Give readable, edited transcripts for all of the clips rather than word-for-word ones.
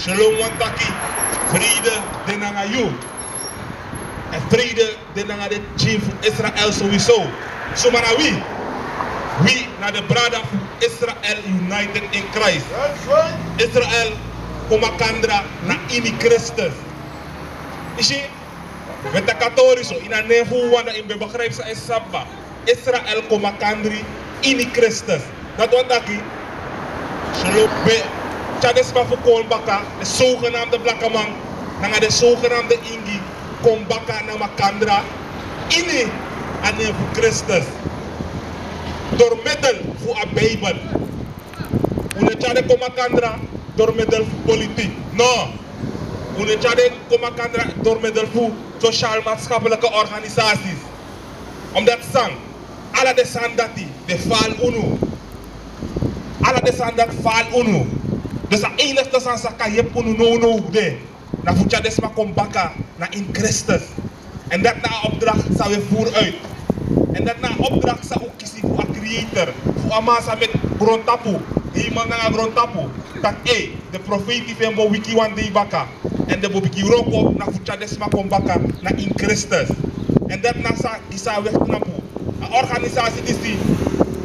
Shalom wantaki. Vrede denanga you. En vrede denanga de chief Israël sowieso. So maar wie? Wie naar de brada van Israël United in Christ. Israël komakandra na ini Christus. Is je? Met de katholico in een nevo wanda in begrijp sa sabba. Israël komakandri ini Christus. Dat wat daki. Shalom be. Chades ma voor kolbaka de zogenaamde blakke man. Nanga de zogenaamde ingi kombaka na makandra ini aan nevo Christus. Door middel voor een Bijbel. Hoe chade komakandra door middel voor politiek. No. Hoe chade komakandra door middel voor sociaal-maatschappelijke organisaties. Omdat sang, alle de sandati, de val unu. Alle de sandat val unu. Dus de enige sang sa kayep unu no de. Na voor chade sma kombaka na in Christus. En dat na opdracht zou we vooruit. En dat na opdracht zou ook kiezen voor een creator. Voor een massa met grondtapu. Iemand naar grondtapu. Dat de profeet die van wiki wan de baka. En de bobiki roko na fucha desma kombaka na in Christus. En dat na sa isa weg knapu. Een organisatie die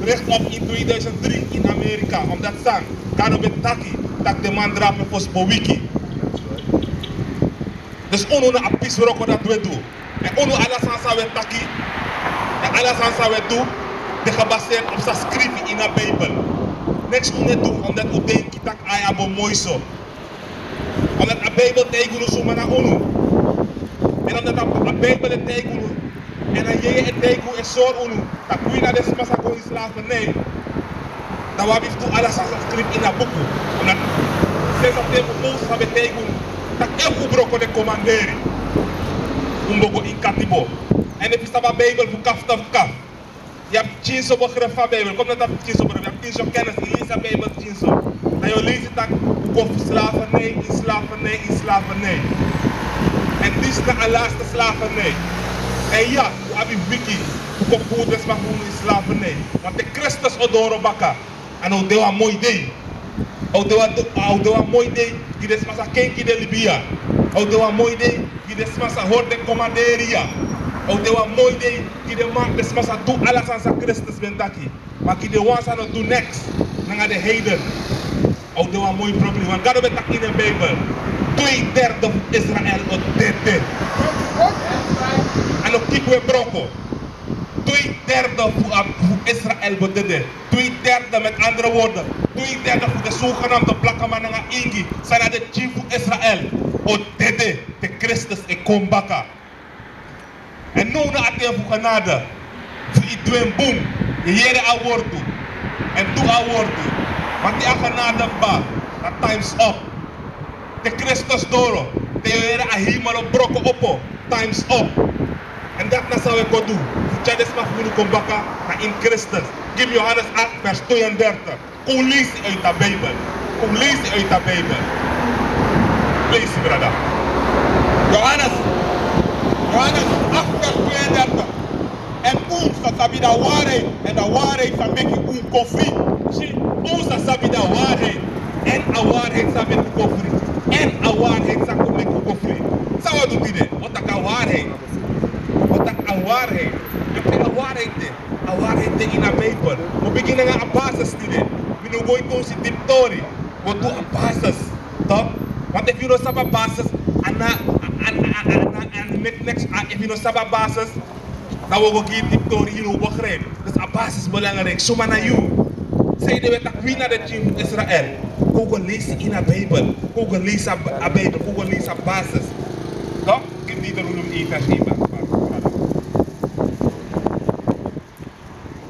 recht op in 2003 in Amerika. Omdat sang kan op het taki dat de man drapen voor wiki. Dus ono na apis roko dat we doen. En ono alla sa we taki. En alles aan we doen, de gebaseerd op zijn schrift in de Bijbel. Niks kunnen doen, omdat we denken dat hij abo mooi zo. Omdat de Bijbel tegen ons maar naar ons. En omdat de Bijbel tegen ons, en dan je het tegen ons is zo ons, dat we naar de massa kunnen slaven, nee. Dan we hebben alles aan zijn schrift in de boeken. Omdat steeds op de Mozes hebben tegen ons, dat elke broko de commanderen. Om in Katibo. En if je staat bij Bijbel voor kaf of kaf. Je hebt chinso begrip van Bijbel. Kom net op chinso begrip. Je hebt chinso kennis. Je leest de Bijbel chinso. Dan je leest het ook over slavernij, in slavernij, in slavernij. En dit is de laatste slavernij. En ja, we hebben wiki. Hoe komt goed is maar gewoon in slavernij. Want de Christus odoro baka. En hoe dewa mooi ding. Hoe dewa mooi ding. Die is maar kenki de Libya. Hoe dewa mooi ding. Die is maar hoort de commanderia. Ook de mooi ding, die de man de smasa doet alles aan zijn Christus bent aki. Maar die de wans aan het doen niks, naar de heden. Ook de mooi probleem, want God bent in de Bijbel. 2/3 van Israël op derde. En ook die we broko. 2/3 voor Israël op derde. 2/3 met andere woorden. 2/3 voor de zogenaamde blakke man naar Ingi. Zijn de chief van Israël. Op derde, de Christus en Kombaka. En nu na ate voor genade. Voor je doen boom. Je jere awordu. En doe awordu. Want die genade ba. Dat time's up. De Christus doro. De jere ahimalo broko oppo. Time's up. En dat na zou ik wat doen. Voor Chades mag moeten komen bakken naar in Christus. Give Johannes 8 vers 32. Kom lezen uit de Bijbel. Kom lezen uit de Bijbel. Lees brada. Johannes 8 vers 32. En ons sabi de waarheid. En de waarheid zal maken een conflict. Zie, ons sabi de waarheid. En de waarheid zal maken een conflict. En de waarheid zal maken een conflict. Zou wat doet dit? Wat is de waarheid? Wat is de waarheid? Ik heb de waarheid. De waarheid in de Bijbel. We beginnen aan de basis. We nu gaan to see deep story. We doen een basis. Toch? Want if you don't have a basis, and next, if you don't have a basis, dan we gaan geen deep story hier begrijpen. Dus een basis is belangrijk. Zomaar naar jou. Zeg je dat wie naar de chief van Israël? Google lezen in de Bijbel. Google lezen de Bijbel. Google lezen de basis. Toch? Ik heb die er om 1 vers 1.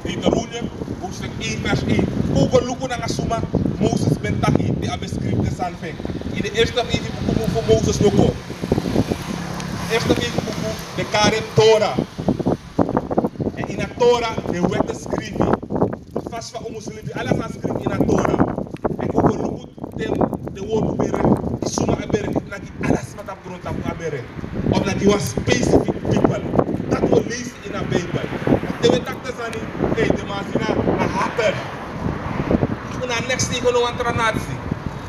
Deuteronomium, hoofdstuk 1 vers 1. Google luku na kasuma, Moses bentaki, die abescript de salving. In de eerste video boek voor Moses luku. Eerste video boek, de kare Torah. En in de Torah, de wetten schrijven. Vast van ons leven, alles aan schrijven in de Torah. En Google luku, de woord bere, die suma abere, dat die alles met op grond af abere. Omdat die was specific people. Dat we lezen in de Bijbel. De wetten zijn niet, de mazina, een hater. Na next thing we want nazi.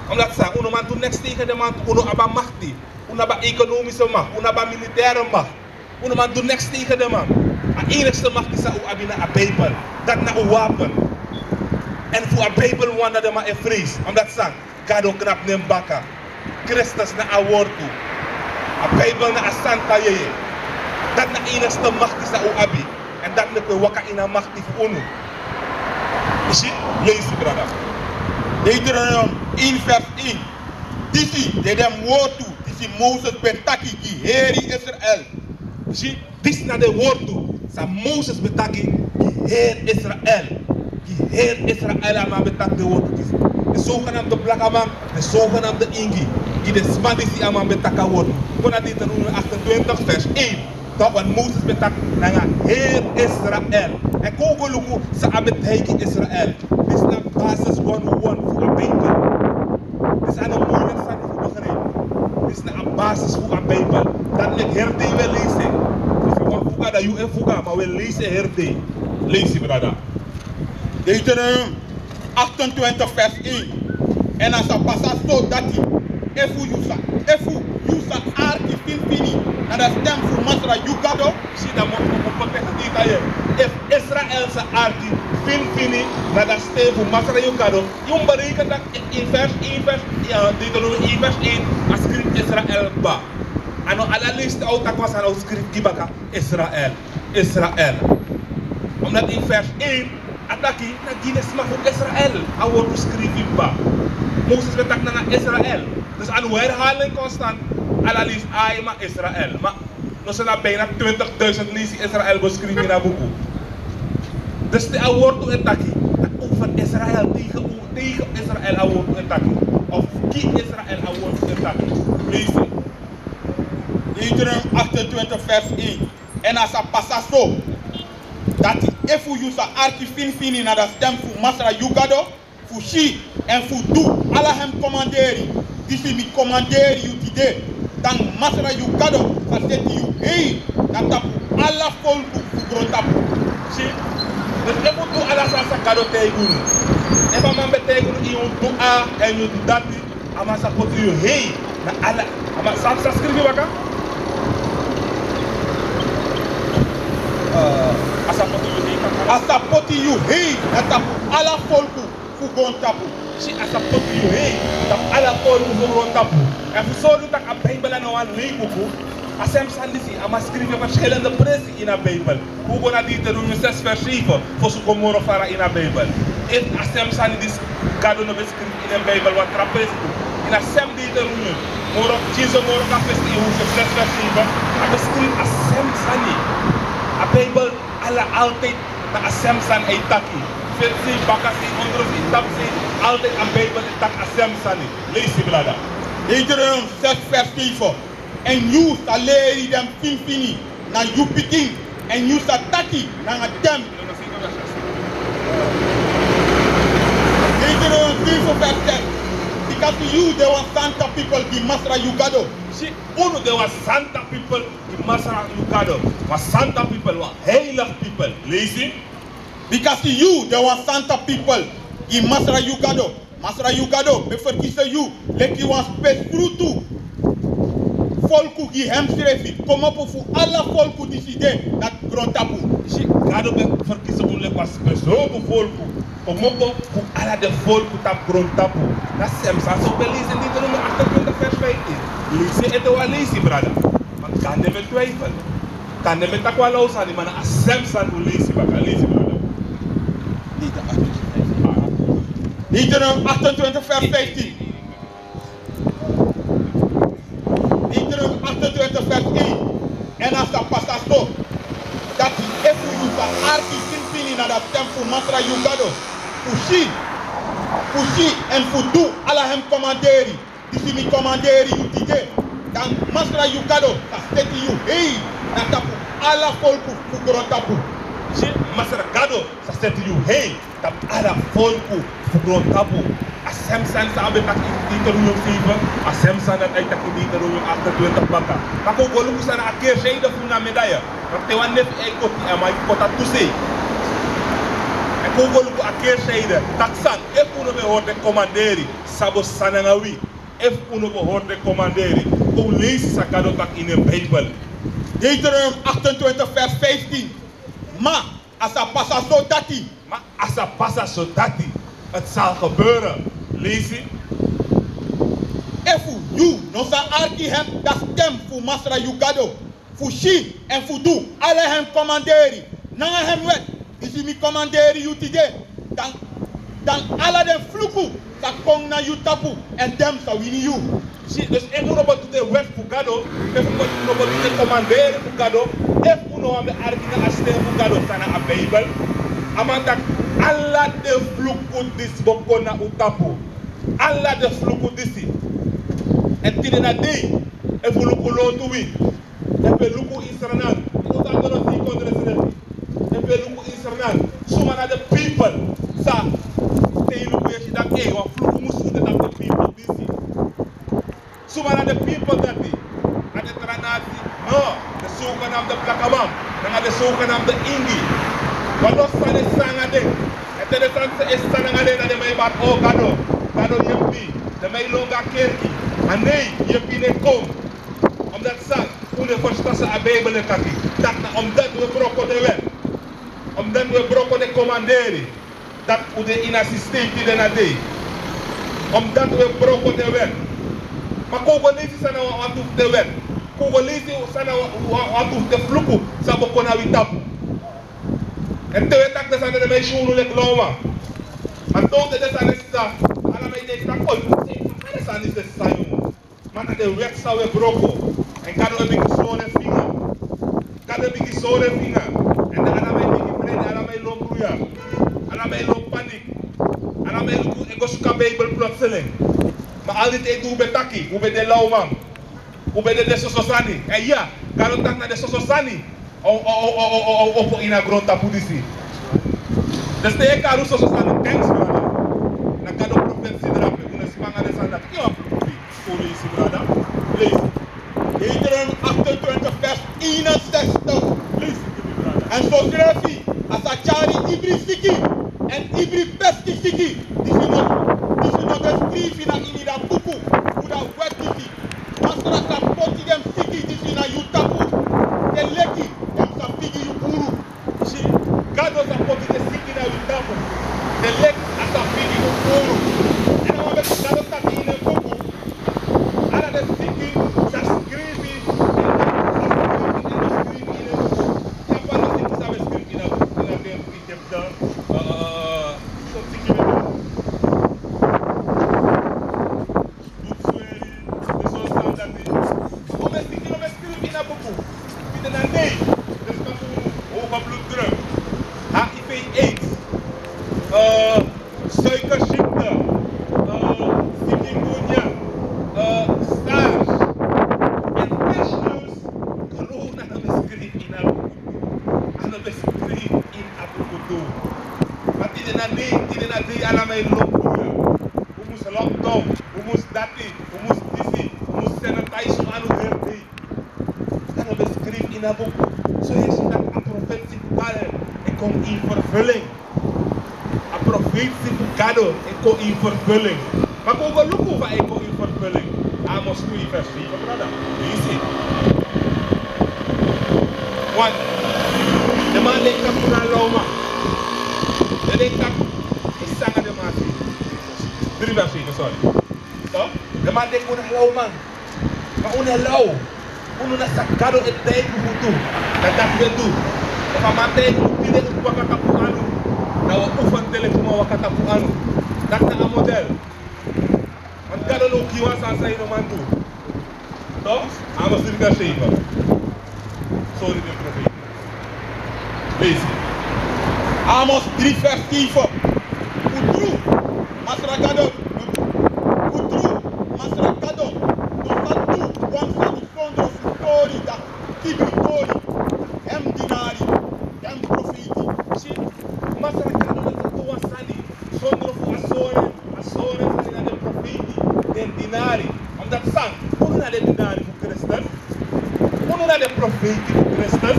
Omdat ze, uno man doet niks tegen de man, uno aba machti, uno aba economische macht, uno aba militaire macht. Uno man doet niks tegen de man. De enigste macht is dat u abina a Bijbel, dat na uw wapen. En voor a Bijbel wanda de man vrees, omdat ze, God ook knap nem baka. Christus na a woord toe. A Bijbel na a santa yeye. Dat na enigste macht is dat u abi. En dat ne waka in a macht voor uno. Is je? Lees je, brada. Deuteronomium 1 vers 1. Disi, de dem woord toe. Disi Mozes betaki ki heri Israël. Zie, dit is naar de woord toe. Sa Mozes betaki ki heer Israël. Ki heer Israël ama betak de woord toe. De zogenaamde blakaman, de zogenaamde ingi. Die de smadisi ama betaka woord. Kona dit er 28 vers 1. Dat wat Mozes betak naar heer Israël. En kogoluku sa abetaki Israël. Dit is naar basis 101 voor de Bijbel. Dit is aan een moeilijk van voor begrijpen. Dit is naar een basis voor de Bijbel. Dat ik herde wel lezen. Of je want fuga dat je en fuga, maar we lezen herde. Lees je, brada. Deuteronomium 28 vers 1. En als dat passa zo dat hij efu yusa arki finfini na da stem voor masra yugado. Zie dat moet tegen die kan je. If Israël sa arki finfini na da stem voor masra yugado. Je berekent dat in vers 1 Deuteronomium 1 vers 1 als schrift Israël ba. En op alle lijsten uit dat was aan schrift kibaka Israël. Omdat in vers 1 ataki na Guinness mag voor Israël. Hij wordt geschreven ba. Mozes betak naar Israël. Dus aan de herhaling constant, alle lijst maar Israël. Maar nog zijn er bijna 20.000 lijsten Israël beschreven in dat boek. Dus de woord toe etaki. Over Israël tegen Israël a woord toe etaki. Of ki Israël a woord toe etaki. Lees het. Deuteronomium 28 vers 1. En als dat passa zo, dat hij efu yusa arki finfini na da stem voor masra yugado, voor shi en voor doe, alla hem commanderi. Disi mi commanderi you today. Dan masra yugado, sa seti you hey, dat tapu alla volku voor grotapu. Zie, dus je moet doen alla sa kado tegen. En van man betekent in je doe a en je doe dat. Maar sa pot je hey, na alla. Maar sa schrijf je wakker? Asapoti you hey, dat tapu alla volku voor grotapu. Zie, asapoti you hey, dat alla volku voor grotapu. En voor zo doet ik een Bijbel en een leekboek. Als hem sandisi, ama schrijven verschillende precies in de Bijbel. Hoe gaan we dit doen? 6 vers 7 voor zo'n komoro vara in de Bijbel. En als hem sandisi, gaat we beschrijven in de Bijbel wat trapezi doen. En als hem dit doen, moro Jesus moro kapes in hoofdstuk 6 vers 7. Maar beschrijven als hem sandi. De Bijbel alle altijd na als hem sandi eitaki. Versie, bakasi, ondrosi, tapsi, altijd een Bijbel itak als hem sandi. Lees die brada. Deuteronomium 6 vers 7. En you sa leri dem finfini na you pikin. En you sa taki na dem. Deuteronomium 3 vers 10. Because you there was Santa people di masra yugado. See, uno there was Santa people in Masra Yugado. Was Santa people were heilig people. Lees it. Because you there was Santa people in masra yugado. Masra yugado, me verkiezen you. Leki was best frutu. Volku die hem schreef, kom op voor alle volku die zitten dat grondtapu. See, God be verkiezen om lek was bezopen volku. Kom op voor alle de volku tap grondtapu. Dat is hem. Zo we lezen dit nummer 28 vers 15. Lees het wel lezen, brada. Maar kan je met twijfelen. Kan je met takwa lausa die man als hem san u lezen, brada. Lezen, brada. Deuteronomium 28 vers 15. Deuteronomium 28 vers 1. En als dat passa zo, dat hij efu yusa arki sinfini na dat tempel masra yugado. Fushi en fudu ala hem commanderi. Disi mi commanderi you today. Dan masra yugado, sa steti you hey, na tapu ala volku fugro tapu. See, Masra Gado, sa steti you hey, tap ala volku fugro tapu. Asem san sa abe tak Deuteronomium 7, asem san dat ay tak Deuteronomium 28 baka. Kako golong sa na akir shade of na medaya. Rakte wan nef ay koti amay kota tuse. Ako golong akir shade taksan e puno me hote commanderi sabo sanangawi. If uno behoort de commanderen, hoe lees sa kado tak in de Bijbel? Deuteronomium 28 vers 15. Maar als er passa zo dat hij. Maar als dat passa zo dat die, het zal gebeuren. Lees je? If you no sa arki hem dat stem voor masra you gado. Voor she en voor do. Alle hem commanderi. Nanga hem wet. Is mi commanderi you today. Dan alle den fluku. Sa kong na you tapu. En dem sa wini you. Zie, dus ik moet op de wet voor gado. Ik moet op de commanderen voor gado. Ik moet op de artikel stem voor gado. Sana a Bijbel. Amantak alla de fluku dis bokona utapu. Alla de fluku disi. En tine na dei. E fluku lotu wi. E pe luku Israël. Ota dolo si kondre sire. E pe luku Israël. Suma na de people. Sa. Te luku yeshi dat wa fluku musu de dat de people disi. Suma na de people dat di. Na de tranati. No. De soka nam de plakamam. Na de soka nam de ingi. Walos sa de sanga de. En te de sanse is sanga de na de may bat o gado. Gado yempi. De may longa kerki. En nee, yempi ne kom. Omdat zang. Hoe verstassen a Bijbel en kaki. Dat na omdat we broko de wet. Omdat we broko de commanderen. Dat u de in systeem die de na de. Omdat we broko de wet. Maar Congolese zijn nou wat hoeft de wet. Congolese zijn nou wat hoeft de vloeken. Sabo kona witapu. En te wet dat de mij schoenen lek loma. En toen de zijn is dat. Alla mij denkt dat ooit. Alle zijn is de sayon. Maar dat de wet zou we broko. En kan we een zo'n vinger. Kan we een zo'n vinger. En dan gaan we een vrede, dan gaan we lopen roeien. Dan gaan we lopen paniek. Dan gaan we lopen, ik was ook een Bijbel plotseling. Maar al dit eten hoe ben taki, hoe ben de lauw man. Hoe ben de sososani. En ja, kan we tak naar de sososani. Op in een grond tapudisi. Dus de eka roes sososani, thanks brother. Dan kan we profetie drapen. Hoe is manga de sandak. Ja, politie brother. Please. Deuteronomium 28 vers 61. En zo schrijft hij, als hij chari ibri siki en ibri pesti siki, die is nog geschreven in dat boek, hoe dat wet is. Als er een poti dem siki, die is naar Jutapu, de leki, dem sa figi Jukuru. Zie, God was een poti de siki naar Jutapu, de lek als een figi Jukuru. En dan hebben we dat ook in een boek, alle de siki, dat schreef suikerziekte, chikungunya, SARS en pestneus. Geloof dat we schrijven in een boek. En we schrijven in een boek. Maar die na nee, allemaal lopen. We moesten lockdown, we moesten dat niet, we moesten dit niet, we moesten sanitizen aan het werk. En we schrijven in een boek. Zo is dat een profetie bepalen en komt in vervulling. Een profetie bepalen en komt in vervulling. Maar kom we lopen waar ik kom in vervulling. Amos 2 vers 4, brother. You see? Want de man denkt dat we Roma. De denkt dat ik zang aan de man. 3 vers 4, sorry. So, de man denkt dat we Roma. Maar we lauw. We na sacado et tijd hoe dat we doen. Of een man tijd hoe die het wakatapu anu. Na we oefen telefoon wakatapu anu. Dat is een model. Want kado no kiwa san say no man doen. Toch? Amos 3 vers 7. Sorry de profeet. Lees. Amos 3 vers 7. Utru, masrakado. Utru, masrakado. Nofatu, wamsa di fondo futori da tibritori. Hem dinari, hem profiti. Zie, masrakado na sa tuwa sani. Sondro fu asore sani na de profeti. Den dinari. Omdat sang, uno na de dinari fu Christus. Uno na de profeti fu Christus.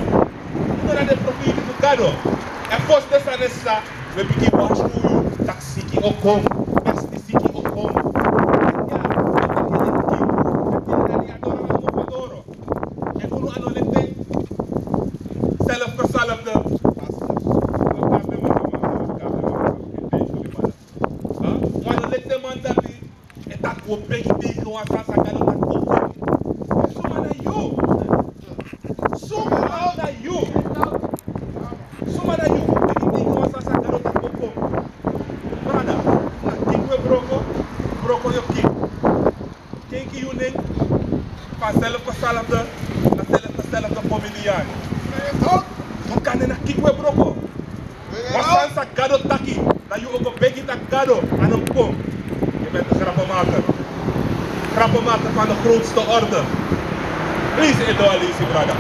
Uno na de profeti fu Gado. En first dessa nessa, we begin watch you, tak siki okom, besti siki okom, o big com a sasa gado tak poko. Suma na you. Suma na you. Suma na you big com a sasa gado tak poko. Brada, na kikwe broko yo kik. Kinki you ning. Vanzelf gezelfde, dezelfde comedian. Dan kan je naar kikwe broko. Wasan sa gado taki, dat je ook een beetje tak gado aan een kom. Je bent een grappenmaker. Grappenmaker van de grootste orde. Lees het door, lees brada.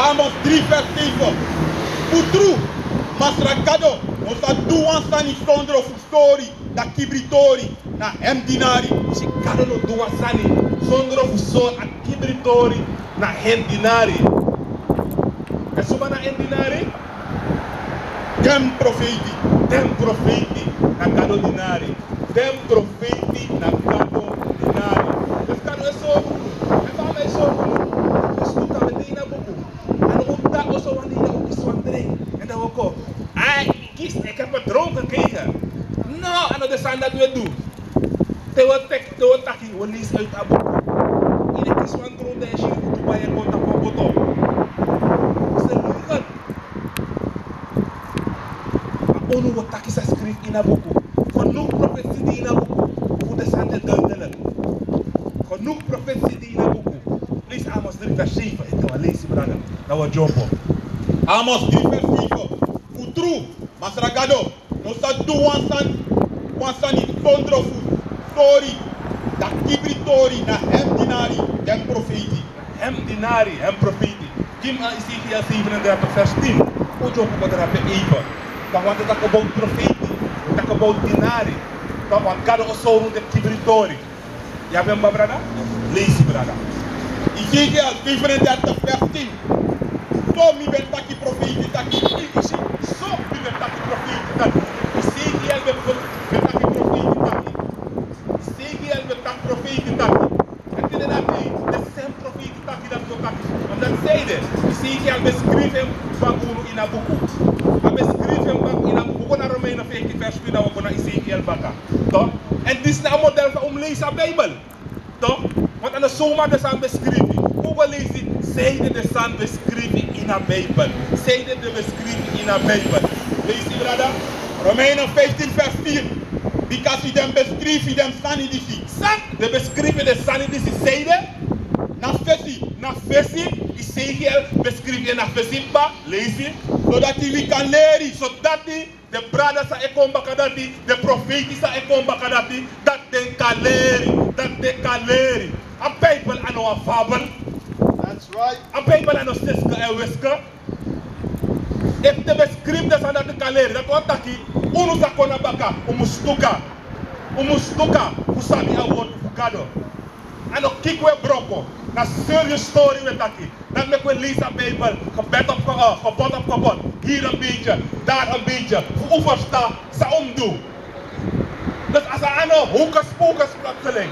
Amos 3 vers 7. Putru, masra gado, osa duan sani sondro fusori, da kibritori, na hem dinari. Si gado no duan sani, sondro fusori, a kibritori, na hem dinari. En suma na hem dinari? Dem profeti. Dem profeti na gado dinari. Dem profeti na gado dinari. Dus gado is zo. En waarom is zo? Dus toen gaan we niet naar boeken. En ook daar was zo wanneer ook is van drink. En dan ook al. Kies, ik heb een dronk gekregen. Nou, en dat is aan dat we doen. Te taki, we lezen uit de boek. Iedereen kies van dronk en je moet bij je contact van bottom. Dat is een leugen. Ono wat taki sa schrift in a boku. Genoeg profetie die in a boku. Voor de zanden duidelijk. Genoeg profetie die in a boku. Lees Amos 3 vers 7. Ik kan lezen, brother. Dat was Jombo. Amos 3 vers 7. Putru, masra gado, osa duan sani sondro fusori, da kibritori, na hem dinari, dem profeti. Hem dinari, hem profeti. Kim aan Ezekiel 37 vers 10. O Jombo wat er hebben even. Dan want het about profeti, het about dinari. Dan want gado osoro de kibritori. Ja, ben ma brada? Lees brada. Ezekiel 37 vers 10. So mi ben taki profeti taki. So mi ben taki profeti taki. Ezekiel ben taki profeti taki. Ezekiel ben taki profeti taki. En dit is dat niet. De same profeti taki dat zo taki. Want dat zei de. Ezekiel beschreef hem van Guru in een boek. Hij beschreef hem van in een boek naar Romeinen 15 vers 4 dat we naar Ezekiel bakken. Toch? En dit is nou een model van om lezen de Bijbel. Toch? Want aan de zomer de zand beschreven. Hoe we lezen, zijde de zand beschreven in de Bijbel. Zijde de beschreven in de Bijbel. Lees je brada? Romeinen 15 vers 4. Because he dem beschreven dem sanidisi. Zand, de beschreven de sanidisi zijde. Na fesi. Ezekiel beschreven na fesi ba. Lees je? Zodat we kan leren. Zodat de brada sa ekon bakadati, de profeti sa ekon bakadati, dat den kaleri, dat den kaleri. A Bijbel ano a fabel. That's right. A Bijbel ano seska e weska. If de beskripte sa dat de kaleri, dat wat taki, unu sa kona baka, umustuka, usabi a word fukado. Ano kikwe broko, na serious story we taki. Dat met we lezen de Bijbel, gebed op kapot, hier een beetje, daar een beetje, oversta, sa omdoen. Dus als er aan een hoekers plotseling,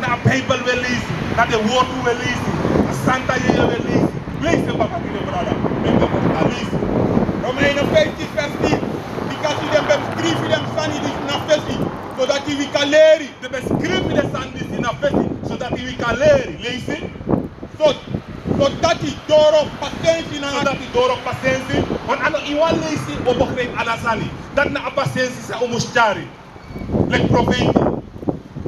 naar de Bijbel wil lezen, naar de woorden wil lezen, naar Santa Jeje wil lezen, lees de baka die brada, ik heb het lezen. Romeinen 15 vers 10. Because he dem beschreven dem sanidisi na fesi. Zodat we kan leren. De beschrijving de sanidisi na fesi, zodat we kan leren, lees je? Zodat hij door op patiëntie naar zodat hij door op patiëntie, want aan de iwan lezen, we begrijpen alasani, dat na patiëntie zijn omuschari, like profeti,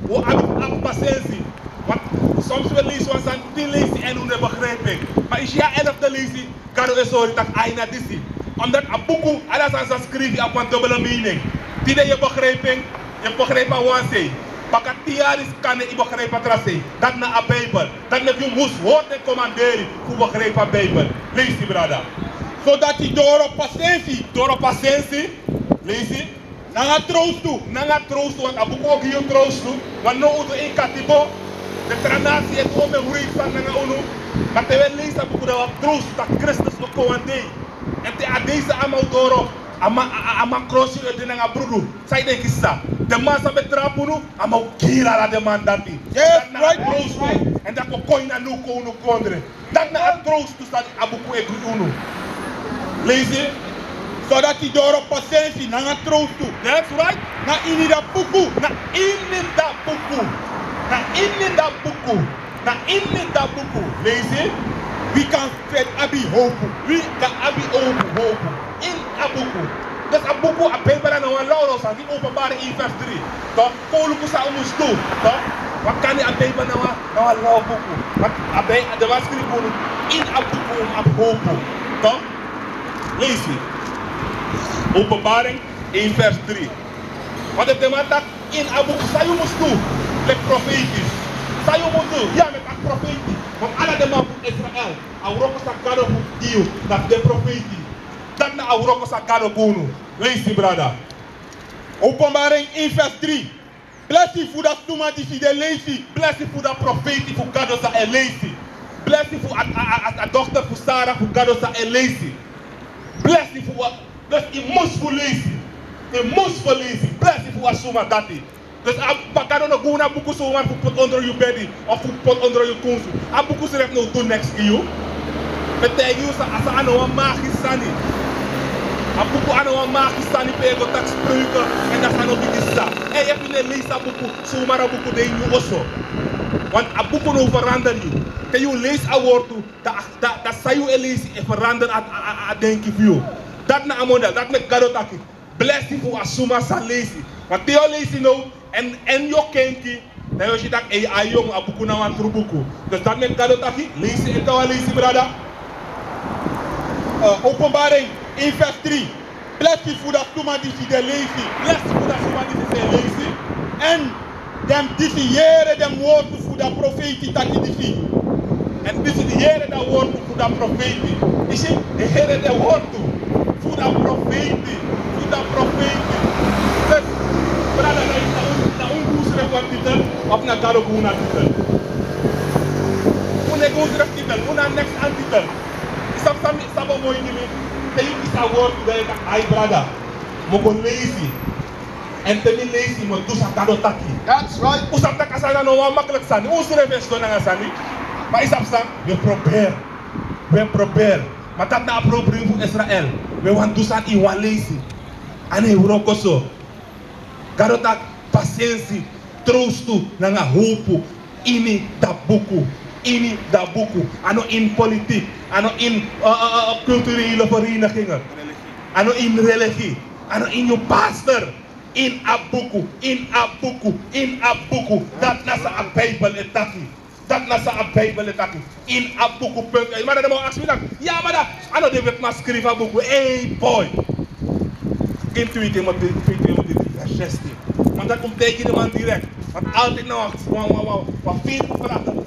we hebben patiëntie, want soms we lezen, we zijn 10 lezen en we begrijpen, maar is ja 11 te lezen, kan je sorry dat aina disi, omdat een boek, alles aan zijn schrijven op een dubbele meaning, die je begrijpt wat ze. Bakatiaris kan je begrijpen tracé. Dat na a Bijbel. Dat met je moest hoort en commanderen voor begrijpen Bijbel. Lees die brada. Zodat hij door op patiëntie. Door op patiëntie. Lees die. Nanga troost toe. Nanga troost toe. Want abu ook hier troost toe. Want no udo in katibo. De tranatie het ome hurik van nanga unu. Maar terwijl lees dat boek dat troost dat Christus ook commanderen. En te a deze allemaal door op. Ama crossing de nanga brudu. Sai de kissa. De man sa betrapunu, ama kira la de man dati. Yes, right. En dat ko koina nu ko unu kondre. Dat na a troost to sta abuku e unu. Lees je? Zodat hij door op patiëntie naar een troost toe. That's right. Na ini da puku. Na ini da puku. Na inni da buku. Na inni da buku. Lezen. we can fit abi hope. We can abi hope. In abuku. Dus abuku a Bijbel en een lauros aan die openbare 1 vers 3. Toch? Koluku sa umus doen. Toch? Wat kan je a Bijbel nou een lauw buku? Wat abij de waskri kolu in abuku ab hope. Toch? Lees je. Openbaring 1 vers 3. Wat heeft de man dat in abuku sa umus doen? Lek profetisch. Sa umus doen. Ja, met a profetisch. Want alle de man van Israël. Auroko sa kado voor Dio. Dat de profetisch. Dat na Auroko sa kado kunu. Lees die brada. Openbaring 1 vers 3. Bless you voor dat toema die de lezen. Bless you voor dat profetie voor kado sa elezi. Bless you voor a dochter voor Sarah voor kado sa elezi. Bless you voor dus je moest voor lezen. Je moest voor lezen. Bless you voor asuma dati. Dus pakado no guna buku so man voor put onder je bed of voor put onder je kunsu. A buku se ref no do next to you. Betek you sa asa ano magisch sani. A buku ano magisch sani pego tak spreuken en dat ano bigisa. Hey, je hebt een lees a buku so maar a buku de you also. Want a buku no verander you. Kan je lees a woord toe, dat sa you lees e verander a denki view. Dat na amonda, dat met gado taki. Bless you voor asuma sa leesi. Want theo leesi no en yo kenki. Dan je ziet dat a jong a buku na wan trubuku. Dus dat met gado taki, leesi en tawa leesi brada. Openbaring 1 vers 3. Bless you voor dat toema die de lezen. Bless you voor dat toema die de leesi. En dem definiëren dem woorden voor dat profetie taki die. En dit is de Heer dat woord voor dat profetie. Is het de Heer dat woord voor dat profetie. Voor dat profetie. Dus, brada, dat ongoesref wat titel, of na garo guna titel. Hoe ne goesref titel, hoe na next aan titel. Is dat sabo mooi niet meer. Dat je is dat woord dat je ai brada. Mogo lazy. En te mi lazy, maar doe sa garo taki. That's right. Usap tak asana no wa makkelijk sani. Ongoesref is dan aan sani. Maar is dat we proberen. Maar dat na proberen voor Israël. We want to staan in walesi. En Europa zo. Garotak patiëntie, troostu, nanga hoop. Ini dabuku. Ano in politiek. Ano in culturele verenigingen. Ano in religie. Ano in je pastor. In abuku. Dat na sa Bijbel etaki. Dat na sa Bijbel etaki. In abuku punt. Maar dat moet ik zeggen. Ja, maar dat. Ano de wet maar schrijven abuku. Hey boy. Geen 2 Timotheüs 16. Want dat komt tegen de man direct. Want altijd nog wat veel vragen.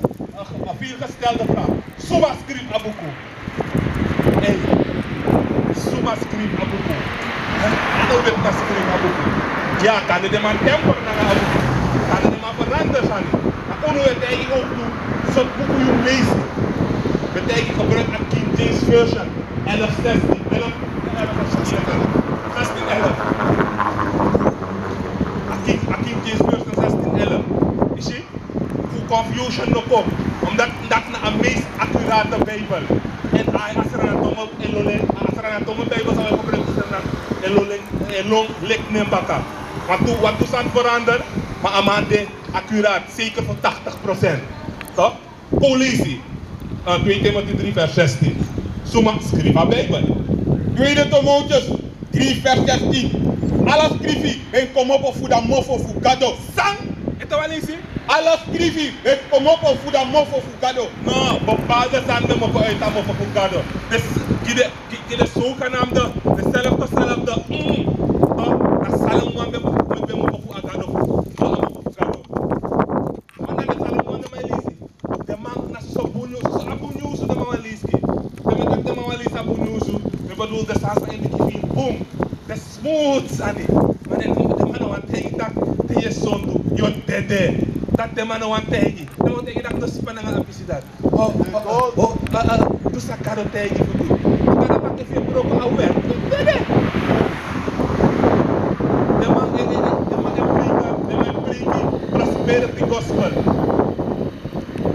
Wat veel gestelde vragen. Suma schrijf abuku. Hey. Suma schrijf abuku. Ano wet maar schrijf abuku. Ja, kan de man temper naar abuku. Kan de man veranderen gaan. Ono betekent ook doen, zo'n boeken je lezen. Betekent gebruik een King James Version, 11:16, 11. Een King James Version 16:11. Is je? Voor confusion nog op, omdat dat een meest accurate Bijbel. En als er een domme Bijbel zou gebruiken, dan lijkt niet bakken. Want toen zijn veranderd, maar amande accuraat, zeker voor 80%. Toch? Politie. 2 Timotheüs 3 vers 16. Suma schrijf aan Bijbel. 2 Timotheüs 3 vers 16. Alles schrijf en kom op voor dat mofo voor gado. Sang! Het is wel eens. Alles schrijf en kom op voor dat mofo voor gado. No, bepaalde zanden mogen uit dat mofo voor gado. Dus de zogenaamde, dezelfde. Dat zal een man met mofo voor gado. De salsa in de kivin, boom, de smooth sani. Maar de man want tegen dat de je zonde, je dede. Dat de man want tegen. De man tegen dat de spanning aan apisidat. Tu sacado tegen voor tu. Dat dat pak even broken away. Dede. De man bring prosperity gospel.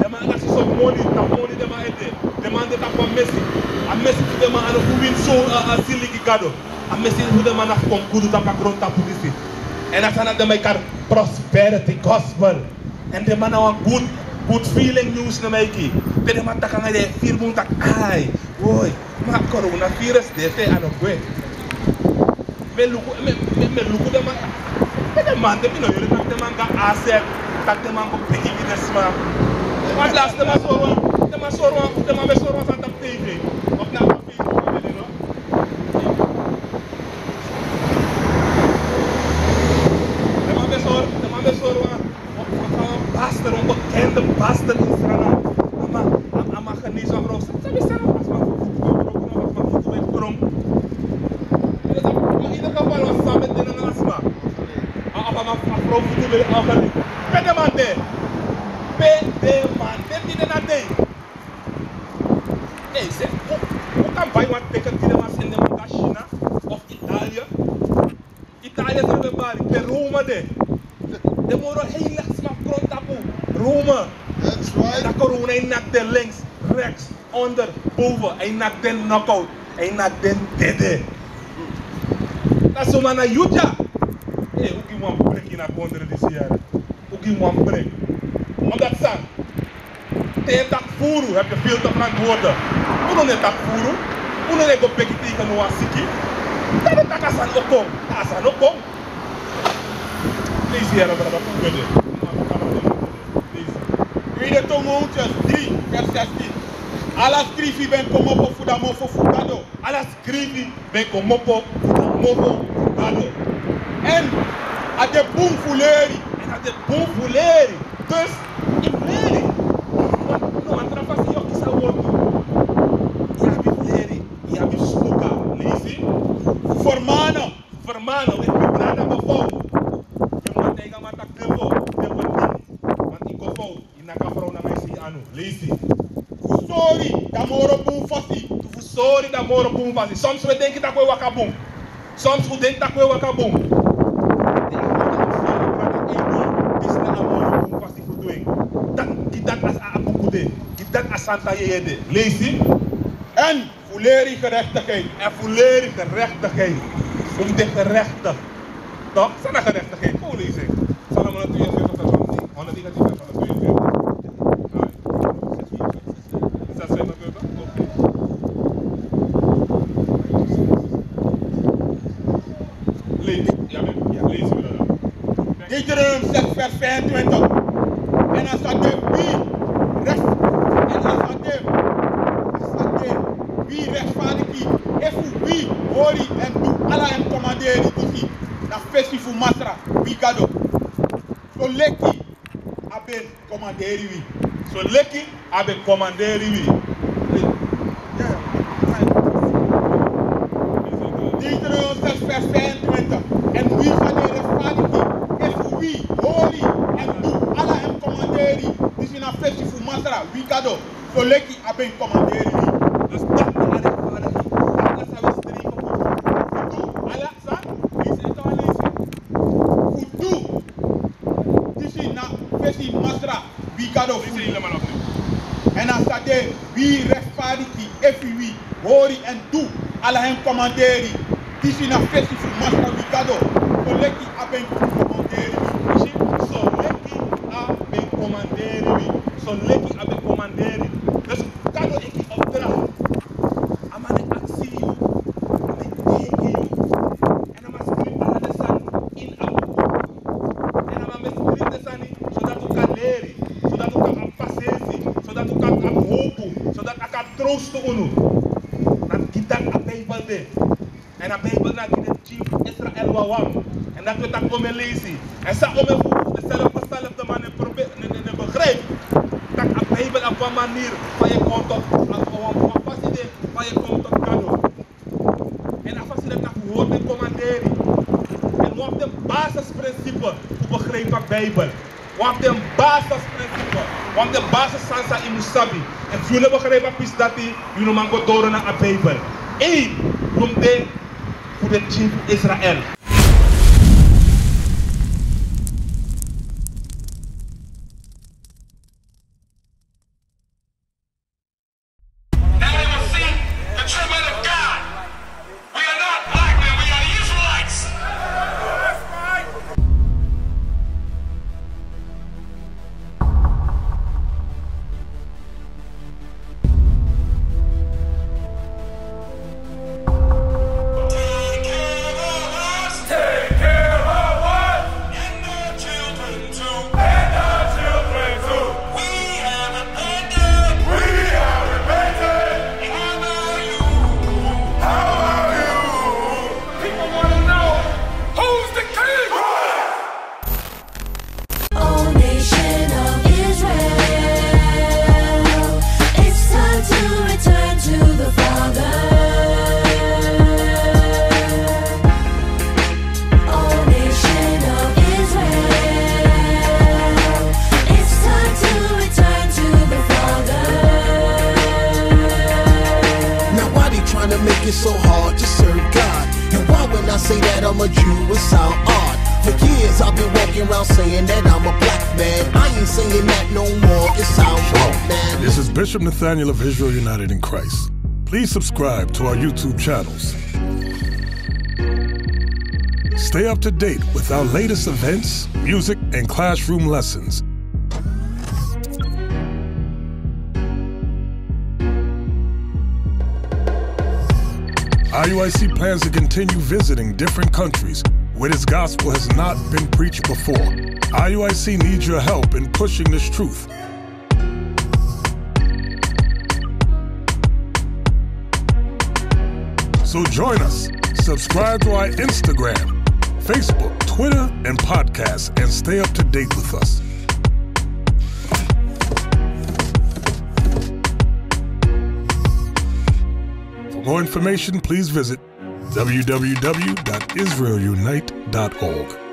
De man as so money, de man ede. De man dat van Messi. A Messi fu de man ano fu win so siligi gado. A Messi fu de man af kon kudu tapa grond tapu disi. En dat zijn de mij prosperity gospel. and the man a good feeling news na maiki. Pero mataka nga de feel mong tak ay, boy, ma corona virus de fe ano kwe. Me luku de man. De man de mino yule tak de man ka asset, tak de man ko peki businessman. Wat last de man besorwa sa tap TV. Of na Facebook no. De man besorwa pastor, een bekende pastor in Israël. Ama genees van vrouw. Sabi sana pas mag in ieder geval was samen met een asma. Apa mag vrouw voeten willen afgeleid. Pede man de die na de. Hey, zeg, hoe kan bij wat betekent die man in de man China of Italië? Italië is er bij per Rome de. De moro heel laat Rome. That's right. Dat corona, hij nakt de links, rechts, onder, boven. Hij nakt de knockout. Hij nakt de dede. Dat is zo maar naar Utah. Hé, hoe kun je een break in de konderen dit jaar? Hoe kun je een break? Omdat zang. Tegen dat voeren heb je veel te verantwoorden. Hoe dan is dat voeren? Hoe dan is dat bekje tegen een wasiki? Dat is dat asan ook kom. Asan ook kom. Lees hier, brother. Hoe ben je? Read the Mountains 3, vers 16. Alla scrivi ben como po fudamo fo fugado. Alla scrivi ben como po fudamo fugado. En a de boom fuleri. En a de boom fuleri. Dus in fuleri. No, antra fasi yo kisa woord. Ja bi fuleri. Ja bi smoka. Lees Formano. Formano. Ik ben brada bevouw. Je moet tegen mijn tak devo. Want ik bevouw. Sorry, da moro boom fasi. Sorry, da moro boom fasi. Soms we denken dat we wakaboom. Soms we denken dat we wakaboom. Dit is na moro boom fasi voor doen. Dat as abukude. Dat as Santa Yede. Lees je? En fuleri gerechtigheid. En fuleri gerechtigheid. Om de gerechtig. Toch? Zijn er gerechtigheid? Hoe lees ik? Zal hem een 42 vers van 10. 143 vers van 42. Deuteronomium 6 vers 25. En als dat wie rechtvaardig is, wie holy en doe alla en commanderen die na festival masra wie gado. So leki aben commanderen wie. So leki aben commanderen wie. Deuteronomium 6 vers 25. En wie gaat de rechtvaardig wie holy en doe alla en commanderen. Dus in een festival masra wie gado. So leki aben commanderen wie. Dus dat is de rechtvaardig. Dat is we streven voor. Alla sa, wie is het al lezen? Fudu. Dus in een festival masra wie gado. Dit is helemaal nog niet. En als dat de wie rechtvaardig wie holy en doe alla en commanderen. Dus in een festival masra wie gado. So leki aben commanderen. So leki aben commanderen. So leki aben commanderen. Dus kado ik opdracht. Amane actie you. Amane tegen you. En dan schrijf alle de san in abu. En dan schrijf de san zodat u kan leren. Zodat u kan passeren. Zodat u kan hopen. Zodat u kan troosten unu. Dat gitak a Bijbel de. En a Bijbel na die de chief Israël wawam. En dat we dat ome lezen. En sa ome voor dezelfde man in begrijp. Dat a Bijbel op een manier van je komt tot een passie van je komt tot kado. En als je dat hoort en commanderen. En op de basisprincipe voor begrijp van Bijbel. Op de basisprincipe. Op de basis sansa in Musabi. En jullie begrijpen is dat jullie man go door naar de Bijbel. Eén, noem de voor de chief Israël. sound odd. For years I've been walking around saying that I'm a black man. I ain't saying that no more, it sounds wrong, man. This is Bishop Nathaniel of Israel United in Christ. Please subscribe to our YouTube channels. Stay up to date with our latest events, music, and classroom lessons. IUIC plans to continue visiting different countries where this gospel has not been preached before. IUIC needs your help in pushing this truth. So join us. Subscribe to our Instagram, Facebook, Twitter, and podcasts, and stay up to date with us. For more information, please visit www.israelunite.org.